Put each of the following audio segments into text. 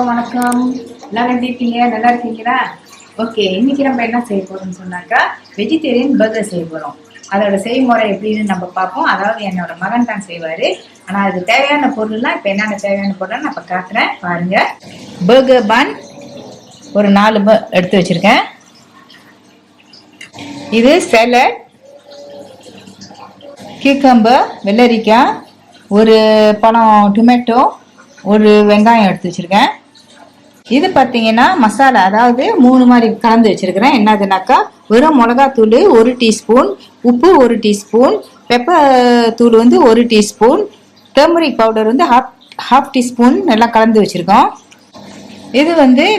வணக்கம். எல்லாரும் எப்படி இருக்கீங்க? நல்லா இருக்கீங்களா? ஓகே, இன்னைக்கு நம்ம என்ன செய்ய போறோம்னு சொன்னாக்கா வெஜிடேரியன் பர்கர் செய்ய போறோம். அதோட செய்முறை எப்படின்னு நம்ம பார்ப்போம். அதாவது என்னோட மகன் தான் செய்வாரு. ஆனா அதுக்கு தேவையான பொருள்லாம் இப்ப என்னென்ன தேவையான பொருள் நான் இப்ப காட்டுறேன் பாருங்க. பர்கர் பன் ஒரு 4 எடுத்து வச்சிருக்கேன். இது சாலட், கியூக்கம்பர், வெள்ளரிக்காய், ஒரு பழம் டொமேட்டோ, ஒரு வெங்காயம் எடுத்து வச்சிருக்கேன். இது பார்த்தீங்கன்னா மசாலா, அதாவது 3 மாதிரி கலந்து வச்சிருக்கிறேன். என்னதுனாக்கா வெறும் மிளகாத்தூள் 1 டீஸ்பூன், உப்பு 1 டீஸ்பூன், பெப்பர் தூள் 1 teaspoon, turmeric powder half teaspoon எல்லாம் கலந்து வச்சிருக்கோம். இது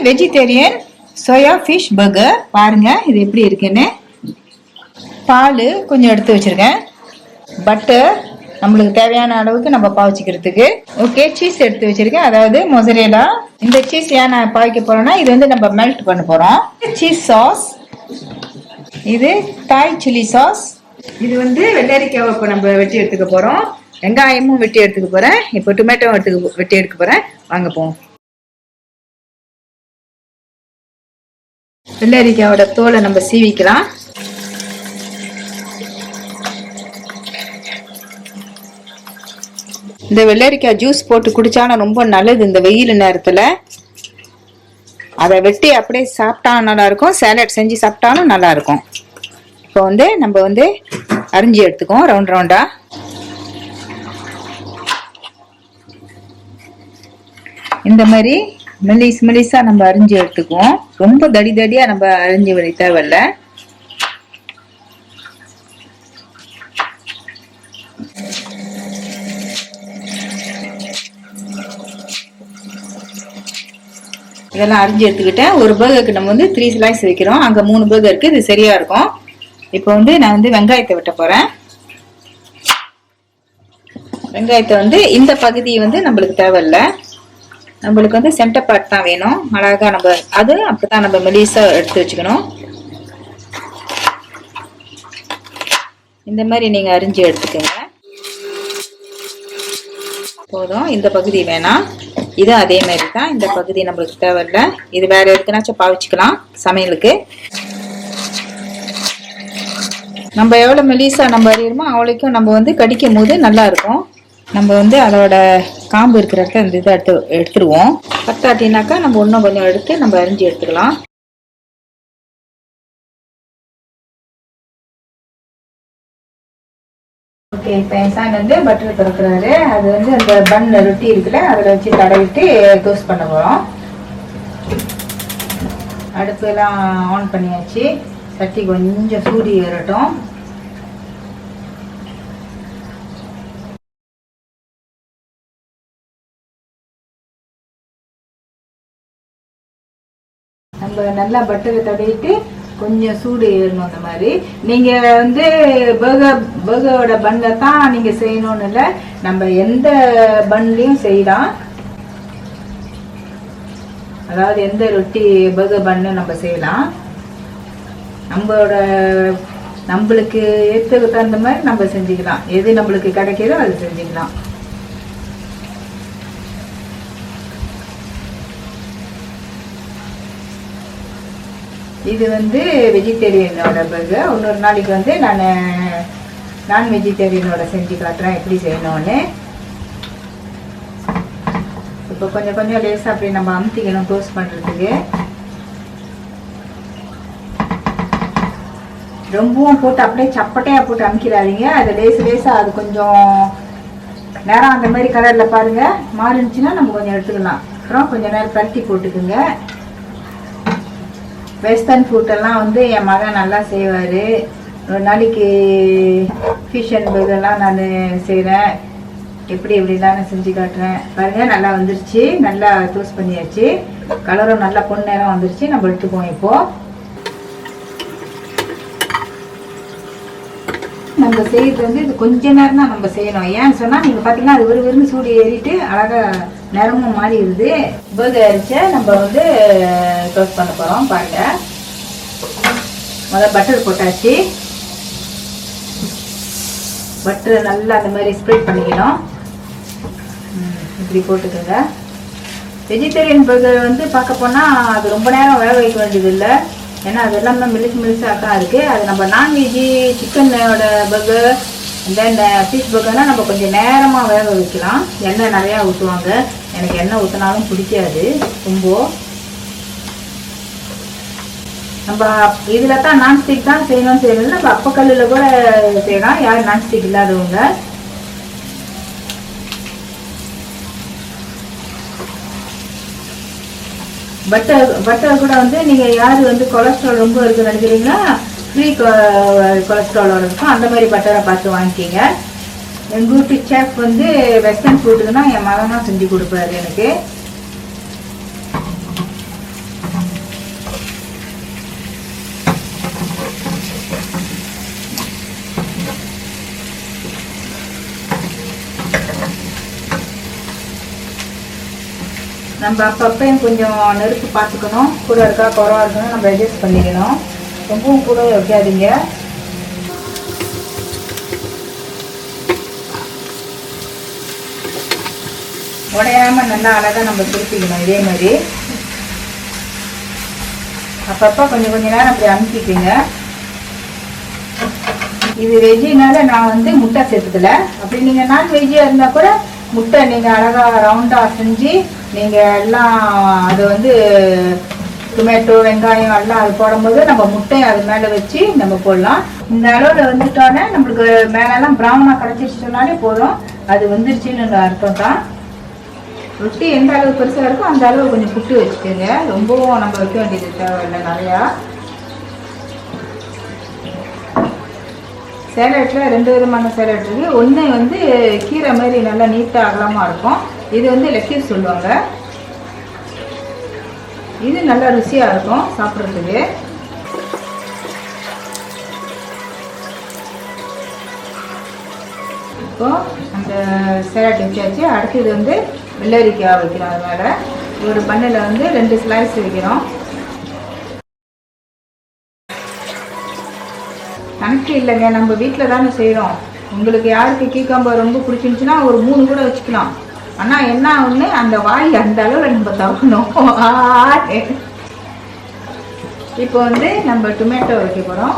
வெஜிடேரியன் சோயா ஃபிஷ் பர்கர். பாருங்க இது எப்படி இருக்குன்னு. பால் கொஞ்சம் எடுத்து வச்சிருக்கேன். பட்டர் நம்மளுக்கு தேவையான அளவுக்கு நம்ம பாவிச்சுக்கிறதுக்கு. ஓகே, சீஸ் எடுத்து வச்சிருக்கேன், அதாவது மொசரேலா. இந்த சீஸ் ஏன் நான் பாவிக்க போறோம்னா இது நம்ம மெல்ட் பண்ண போறோம். சீஸ் சாஸ், இது தாய் சில்லி சாஸ். இது வெள்ளரிக்காவை இப்போ நம்ம வெட்டி எடுத்துக்க போறோம். வெங்காயமும் வெட்டி எடுத்துக்க போறேன். இப்போ டொமேட்டோ வெட்டி எடுக்க போறேன். வாங்க போவோம். வெள்ளரிக்காவோட தோலை நம்ம சீவிக்கலாம். இந்த வெள்ளரிக்காய் ஜூஸ் போட்டு குடிச்சாலும் ரொம்ப நல்லது இந்த வெயில் நேரத்துல. அதை வெட்டி அப்படியே சாப்பிட்டாலும் நல்லா இருக்கும், சாலட் செஞ்சு சாப்பிட்டாலும் நல்லா இருக்கும். இப்போ நம்ம அரிஞ்சு எடுத்துக்குவோம் ரவுண்ட் ரவுண்டா. இந்த மாதிரி மெலிசா நம்ம அரிஞ்சு எடுத்துக்குவோம். ரொம்ப தடியா நம்ம அரிஞ்சு விட தேவையில்லை. இதெல்லாம் அரிஞ்சு எடுத்துக்கிட்டேன். ஒரு பர்கருக்கு நம்ம 3 ஸ்லைஸ் வைக்கிறோம். அங்கே 3 பர்கர் இருக்கு, இது சரியா இருக்கும். இப்போ நான் வெங்காயத்தை வெட்ட போறேன். வெங்காயத்தை இந்த பகுதி நம்மளுக்கு தேவையில்லை. நம்மளுக்கு சென்டர் பார்ட் தான் வேணும். அழகா நம்ம அது அப்படிதான் நம்ம மெலிசா எடுத்து வச்சுக்கணும். இந்த மாதிரி நீங்க அரிஞ்சு எடுத்துக்கோங்க போதும். இந்த பகுதி வேணாம். இது அதே மாதிரி தான். இந்த பகுதி நம்மளுக்கு தேவையில்லை. இது வேற எதுக்குனாச்சும் பாவிச்சுக்கலாம் சமையலுக்கு. நம்ம எவ்வளவு மெலிசா நம்ம அறியுமோ அவ்வளோக்கும் நம்ம கடிக்கும் போது நல்லா இருக்கும். நம்ம அதோட காம்பு இருக்கிற இடத்த இந்த இதை எடுத்துருவோம். பத்தாட்டினாக்கா நம்ம இன்னும் கொஞ்சம் எடுத்து நம்ம அரிஞ்சு எடுத்துக்கலாம். ஓகே, இப்போ என் சான் பட்டர் திறக்கிறாரு. அது அந்த பன் ரொட்டி இருக்குல்ல, அதில் வச்சு தடவிட்டு டோஸ்ட் பண்ண போகிறோம். அடுப்பெல்லாம் ஆன் பண்ணியாச்சு. சட்டி கொஞ்சம் சூடு ஏறட்டும். நம்ம நல்லா பட்டரை தடவிட்டு கொஞ்சம் சூடு ஏறணும். அந்த மாதிரி நீங்க பர்கரோட பன்ல தான் நீங்க செய்யணும்னு இல்லை, நம்ம எந்த பன்லையும் செய்யலாம். அதாவது எந்த ரொட்டி பர்கர் பன்னு நம்ம செய்யலாம். நம்மளுக்கு ஏற்றதுக்கு தகுந்த மாதிரி நம்ம செஞ்சுக்கலாம். எது நம்மளுக்கு கிடைக்கிறதோ அது செஞ்சுக்கலாம். இது வெஜிடேரியனோட பர்கர். இன்னொரு நாளைக்கு நான் வெஜிடேரியனோட செஞ்சு காட்டுறேன் எப்படி செய்யணும்னு. இப்போ கொஞ்சம் லேசாக அப்படி நம்ம அமுத்திக்கணும் டோஸ்ட் பண்ணுறதுக்கு. ரொம்பவும் போட்டு அப்படியே சப்பட்டையாக போட்டு அமுக்கிறாதீங்க. அது லேசாக அது கொஞ்சம் நேரம் அந்த மாதிரி கலரில் பாருங்க மாறிடுச்சுன்னா நம்ம கொஞ்சம் எடுத்துக்கலாம். அப்புறம் கொஞ்சம் நேரம் பருத்தி போட்டுக்குங்க. வெஸ்டர்ன் ஃபுட்டெல்லாம் என் மகன் நல்லா செய்வார். ஒரு நாளைக்கு ஃபிஷ் அண்ட் பர்கர்லாம் நான் செய்கிறேன். எப்படிலாம் செஞ்சு காட்டுறேன் பாருங்கள். நல்லா வந்துருச்சு, நல்லா டோஸ்ட் பண்ணியாச்சு. கலரும் நல்லா பொன்னேரம் வந்துருச்சு. நம்ம எடுத்துக்குவோம். இப்போது நம்ம செய்யறது இது கொஞ்ச நேரம் தான் நம்ம செய்யணும். ஏன்னு சொன்னால் நீங்கள் பார்த்தீங்கன்னா அது விறுவிறுன்னு சூடு ஏறிட்டு அழகாக நேரமும் மாறிடுது. பர்கர் அரிச்சை நம்ம டோஸ்ட் பண்ண போகிறோம். பாருங்க, முதல்ல பட்டர் போட்டாச்சு. பட்டர் நல்லா அந்த மாதிரி ஸ்ப்ரெட் பண்ணிக்கணும். இப்படி போட்டுக்கோங்க. வெஜிடேரியன் பர்கர் வந்து பார்க்க போனால் அது ரொம்ப நேரம் வேக வைக்க வேண்டியது இல்லை. ஏன்னா அது எல்லாமே மெலிசாக தான் இருக்குது. அது நம்ம நான்வெஜ்ஜி சிக்கனோட பர்கர் இந்த பீஸ் பர்கர்னால் நம்ம கொஞ்சம் நேரமாக வேக வைக்கலாம். எண்ணெய் நிறையா ஊற்றுவாங்க. எனக்கு எண்ணெய் ஊற்றினாலும் பிடிக்காது ரொம்ப. நம்ம இதில் தான் நான்ஸ்டிக் தான் செய்யணும்னு செய்யணும். நம்ம அப்பக்கல்லில் கூட செய்யலாம், யார் நான்ஸ்டிக் இல்லாதவங்க. பட்டர் கூட வந்து நீங்கள் யார் வந்து கொலஸ்ட்ரால் ரொம்ப இருக்குன்னு நினைக்கிறீங்கன்னா ஃப்ரீ கொலஸ்ட்ராலோட இருக்கும், அந்த மாதிரி பட்டரை பார்த்து வாங்கிக்கிங்க. எங்கள் வீட்டு செஃப் வந்து வெஸ்டர்ன் ஃபுட்டுக்குன்னா என் மகன் தான் செஞ்சு கொடுப்பாரு எனக்கு. நம்ம அப்பப்பையும் கொஞ்சம் நெருப்பு பார்த்துக்கணும். கூட இருக்கா குறவா இருக்கணும் நம்ம அட்ஜஸ்ட் பண்ணிக்கணும். ரொம்பவும் கூட வைக்காதீங்க. உடையாம நல்லா அழகாக நம்ம திருப்பிக்கணும். இதே மாதிரி அப்பப்போ கொஞ்சம் நேரம் அப்படி அமுக்கிக்குங்க. இது வெஜ்ஜினால நான் வந்து முட்டை சேர்த்துக்கல. அப்படி நீங்கள் நான் வெஜ்ஜியாக இருந்தால் கூட முட்டை நீங்கள் அழகாக ரவுண்டாக செஞ்சு நீங்கள் எல்லாம் அது வந்து டொமேட்டோ வெங்காயம் எல்லாம் அது போடும்போது நம்ம முட்டையை அது மேலே வச்சு நம்ம போடலாம். இந்த அளவில் வந்துட்டோன்னே நம்மளுக்கு மேலெல்லாம் ப்ரௌனாக கிடச்சிருச்சுனாலே போதும், அது வந்துருச்சுன்னு அர்த்தம் தான். ரொட்டி எந்த அளவு பெருசாக இருக்கோ அந்த அளவு கொஞ்சம் புட்டு வச்சுக்கோங்க. ரொம்பவும் நம்ம வைக்க வேண்டியது தேவையில்லை நிறையா. சேலட்டில் 2 விதமான சேலட் இருக்குது. ஒன்று வந்து கீரை மாதிரி நல்லா நீட்டாக அகலமாக இருக்கும். இது வந்து லெக்கீஸ் சொல்லுவாங்க. இது நல்லா ருசியாக இருக்கும் சாப்பிட்றதுக்கு. இப்போ அந்த சேலட் வச்சாச்சு. அடுத்தது வந்து வெள்ளரிக்காய் வைக்கிறோம். அது மேலே ஒரு பண்ணையில் வந்து 2 ஸ்லைஸ் வைக்கிறோம். கணக்கு இல்லைங்க, நம்ம வீட்டில் தானே செய்கிறோம். உங்களுக்கு யாருக்கு கீக்காம்பா ரொம்ப பிடிச்சிருந்துச்சுன்னா ஒரு 3 கூட வச்சுக்கலாம். ஆனால் என்ன ஒன்று அந்த வாய் அந்த அளவில் நம்ம தவணும். இப்போ வந்து நம்ம டொமேட்டோ வைக்க போகிறோம்.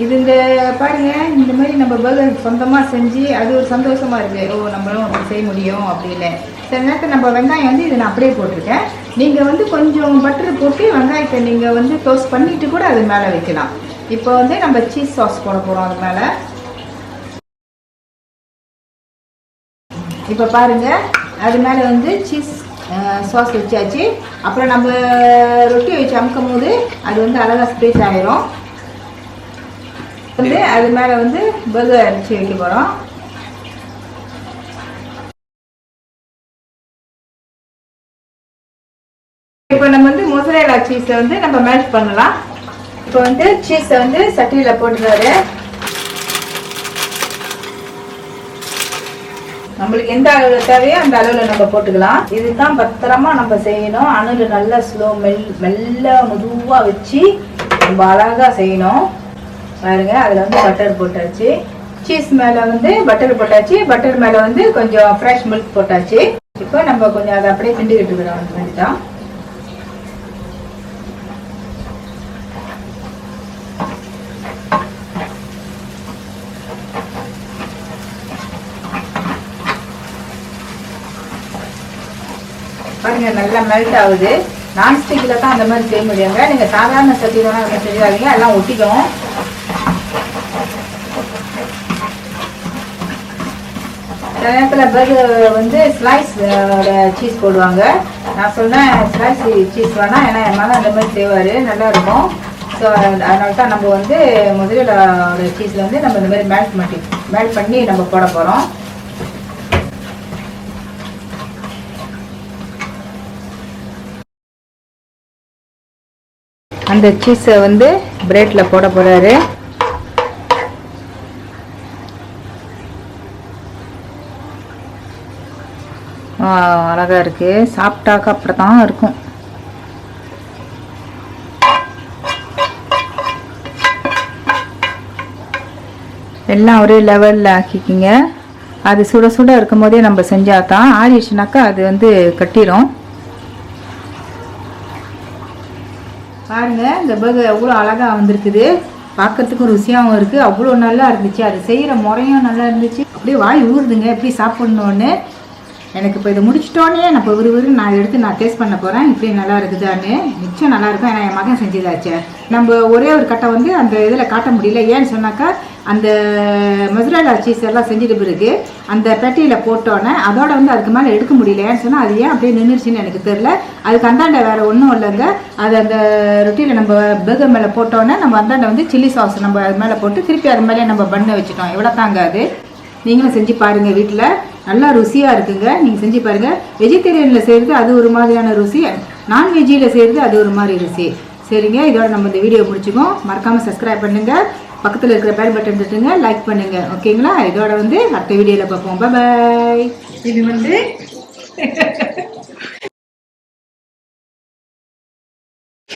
இது இந்த பாருங்க, இந்த மாதிரி நம்ம பர்கர் சொந்தமாக செஞ்சு அது ஒரு சந்தோஷமா இருக்கு. ஓ நம்மளும் அப்படி செய்ய முடியும் அப்படின்னு. சில நேரத்தில் நம்ம வெங்காயம் வந்து இதை நான் அப்படியே போட்டிருக்கேன். நீங்கள் வந்து கொஞ்சம் பட்டர் போட்டு வெங்காயத்தை நீங்கள் வந்து டோஸ்ட் பண்ணிட்டு கூட அது மேலே வைக்கலாம். இப்போ வந்து நம்ம சீஸ் சாஸ் போட போகிறோம் அது மேலே. இப்போ பாருங்க, அது மேலே வந்து சீஸ் சாஸ் வச்சாச்சு. அப்புறம் நம்ம ரொட்டி வச்சு அமுக்கும் போது அது வந்து அழகாக ஸ்ப்ரேஸ் ஆகிரும். வந்து அது மேலே வந்து பர்கர் அரைச்சி வைக்க போகிறோம். இப்போ நம்ம வந்து மொசரேலா சீஸை வந்து நம்ம மேஷ் பண்ணலாம். இப்போ வந்து சீஸை வந்து சட்டியில் போட்டுறாரு. நம்மளுக்கு எந்த அளவில் தேவையோ அந்த அளவில் நம்ம போட்டுக்கலாம். இதுதான் பத்திரமா நம்ம செய்யணும். அணுகு நல்லா ஸ்லோ மெல்ல மெதுவாக வச்சு நம்ம அழகாக செய்யணும். பாருங்க, அதில் வந்து பட்டர் போட்டாச்சு. சீஸ் மேலே வந்து பட்டர் போட்டாச்சு. பட்டர் மேலே வந்து கொஞ்சம் ஃப்ரெஷ் மில்க் போட்டாச்சு. இப்போ நம்ம கொஞ்சம் அதை அப்படியே கிண்டிக்கிட்டு இருக்கிறோம். அந்த மாதிரி தான். பாருங்க, நல்லா மெல்ட் ஆகுது. நான்ஸ்டிக்கில் தான் அந்த மாதிரி செய்ய முடியாங்க. நீங்கள் சாதாரண சட்டிலாம் செஞ்சாதீங்க, எல்லாம் ஒட்டிக்கும். சில நேரத்தில் பர்கர் வந்து ஸ்லைஸ் சீஸ் போடுவாங்க. நான் சொன்னேன் ஸ்லைஸ் சீஸ் வேணாம், ஏன்னா என் மேலே அந்த மாதிரி செய்வார், நல்லாயிருக்கும். ஸோ அதனால தான் நம்ம வந்து முதலோட சீஸில் வந்து நம்ம இந்த மாதிரி மேல்ட் பண்ணி நம்ம போட போகிறோம். அந்த சீஸை வந்து பிரெட்டில் போட போகிறாரு. அழகாக இருக்குது. சாப்பிட்டாக்க அப்புறம் தான் இருக்கும். எல்லாம் ஒரே லெவலில் ஆக்கிக்கிங்க. அது சுட சுட இருக்கும் போதே நம்ம செஞ்சால் தான், ஆறிடுச்சுனாக்கா அது வந்து கட்டிடும். பாருங்கள், இந்த பர்கர் எவ்வளோ அழகாக வந்திருக்குது. பார்க்கறதுக்கும் ருசியாகவும் இருக்குது. அவ்வளோ நல்லா இருந்துச்சு. அது செய்கிற முறையும் நல்லா இருந்துச்சு. அப்படியே வாய் ஊறுதுங்க எப்படி சாப்பிட்ணுன்னு. எனக்கு இப்போ இதை முடிச்சிட்டோன்னே நான் இப்போ நான் எடுத்து நான் டேஸ்ட் பண்ண போகிறேன். இப்படி நல்லா இருக்குதான்னு. மிச்சம் நல்லாயிருக்கும். ஏன்னா என் மகன் செஞ்சதாச்சு. நம்ம ஒரே ஒரு கட்டை வந்து அந்த இதில் காட்ட முடியல. ஏன்னு சொன்னாக்கா அந்த மொசரல்லா சீஸ் எல்லாம் செஞ்சுட்டு பிறகு அந்த பெட்டியில் போட்டோன்னே அதோட வந்து அதுக்கு மேலே எடுக்க முடியல. ஏன்னு சொன்னால் அது ஏன் அப்படியே நின்றுச்சுன்னு எனக்கு தெரில. அதுக்கு அந்தாண்ட வேறு ஒன்றும் இல்லைங்க. அது அந்த ரொட்டியில் நம்ம பர்கர் மேலே போட்டோன்னே நம்ம அந்தாண்ட வந்து சில்லி சாஸ் நம்ம அது மேலே போட்டு திருப்பி அது மேலே நம்ம பண்ண வச்சுட்டோம். எவ்வளோ தாங்க அது. நீங்களும் செஞ்சு பாருங்கள் வீட்டில். நல்லா ருசியாக இருக்குங்க. நீங்கள் செஞ்சு பாருங்கள். வெஜிடேரியனில் செய்கிறது அது ஒரு மாதிரியான ருசி, நான்வெஜ்ஜியில் செய்கிறது அது ஒரு மாதிரி ருசி. சரிங்க, இதோட நம்ம இந்த வீடியோ முடிச்சுக்கோம். மறக்காமல் சப்ஸ்கிரைப் பண்ணுங்கள். பக்கத்தில் இருக்கிற பெல் பட்டன் தட்டுங்க, லைக் பண்ணுங்கள். ஓகேங்களா? இதோட வந்து அடுத்த வீடியோவில் பார்ப்போம். பாய். இது வந்து